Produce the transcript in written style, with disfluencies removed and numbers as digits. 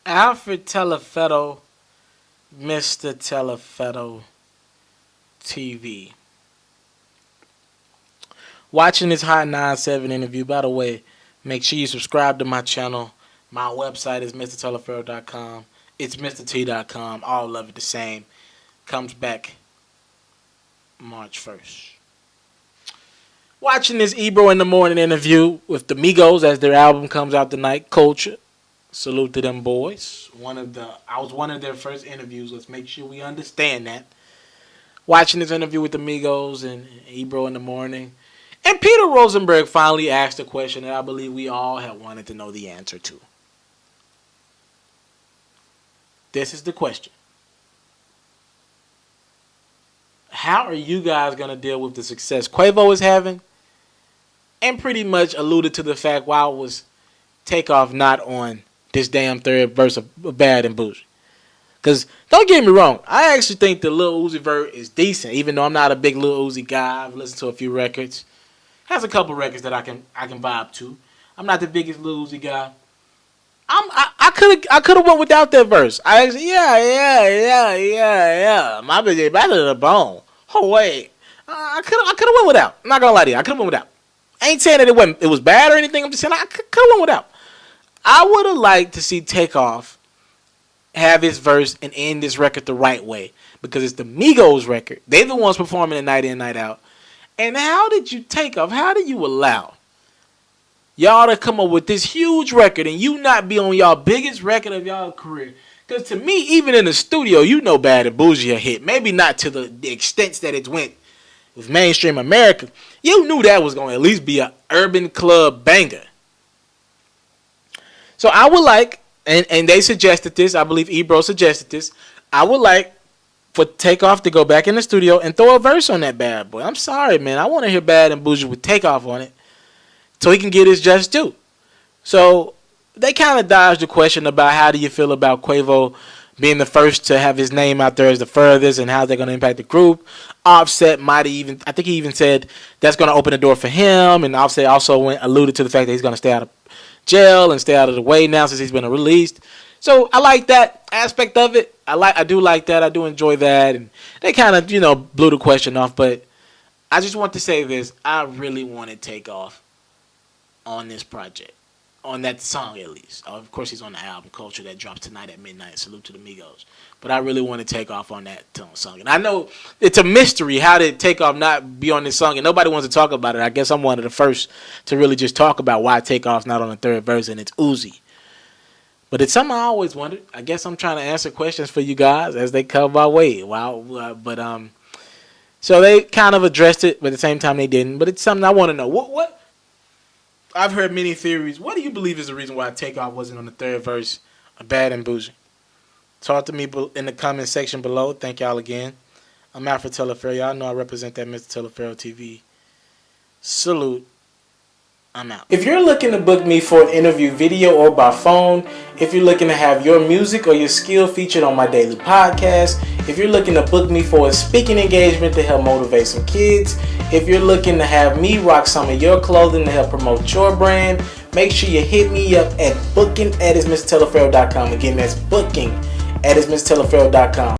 Alfred Telefetto, Mr. Telefetto TV. Watching this Hot 97 interview, by the way, make sure you subscribe to my channel. My website is MrTelefetto.com. It's MrT.com. All of it the same. Comes back March 1st. Watching this Ebro in the Morning interview with the Migos as their album comes out tonight, Culture. Salute to them boys. I was one of their first interviews. Let's make sure we understand that. Watching this interview with the Migos and Ebro in the Morning. And Peter Rosenberg finally asked a question that I believe we all have wanted to know the answer to. This is the question. How are you guys going to deal with the success Quavo is having? And pretty much alluded to the fact why was Takeoff not on this damn third verse of Bad and Bougie. Because don't get me wrong, I actually think the Lil Uzi Vert is decent, even though I'm not a big Lil Uzi guy. I've listened to a few records. Has a couple records that I can vibe to. I'm not the biggest Lil Uzi guy. I could have went without that verse. I actually my bitch back to the bone. Oh wait, I could have went without. I'm not gonna lie to you, I could have went without. I ain't saying that it was bad or anything. I'm just saying I could have went without. I would have liked to see Takeoff have his verse and end this record the right way, because it's the Migos record. They're the ones performing it night in, night out. And how did you Takeoff? How did you allow y'all to come up with this huge record and you not be on y'all biggest record of y'all career? Because to me, even in the studio, you know Bad and Bougie a hit. Maybe not to the extent that it went with mainstream America. You knew that was going to at least be an urban club banger. So I would like, and they suggested this, I believe Ebro suggested this, I would like for Takeoff to go back in the studio and throw a verse on that bad boy. I'm sorry, man. I want to hear Bad and Bougie with Takeoff on it so he can get his just due. So they kind of dodged the question about how do you feel about Quavo being the first to have his name out there as the furthest and how they're going to impact the group. Offset might even, I think he even said that's going to open the door for him, and Offset also alluded to the fact that he's going to stay out of jail and stay out of the way now since he's been released. So I like that aspect of it. I do like that. I do enjoy that. And they kind of, blew the question off. But I just want to say this. I really want to Takeoff on this project. On that song, at least. Of course, he's on the album Culture that drops tonight at midnight. Salute to the Migos. But I really want to Takeoff on that song. And I know it's a mystery. How did Takeoff not be on this song? And nobody wants to talk about it. I guess I'm one of the first to really just talk about why Takeoff's not on the third verse, and it's Uzi. But it's something I always wondered. I guess I'm trying to answer questions for you guys as they come my way. So they kind of addressed it, but at the same time they didn't. But it's something I want to know. What? I've heard many theories. What do you believe is the reason why Takeoff wasn't on the third verse of Bad and Bougie? Talk to me in the comment section below. Thank y'all again. I'm Alfred Telefetto. Y'all know I represent that Mr. Telefetto TV. Salute. I'm out. If you're looking to book me for an interview video or by phone, if you're looking to have your music or your skill featured on my daily podcast, if you're looking to book me for a speaking engagement to help motivate some kids, if you're looking to have me rock some of your clothing to help promote your brand, make sure you hit me up at booking@mrtelefetto.com. Again, that's booking@mrtelefetto.com.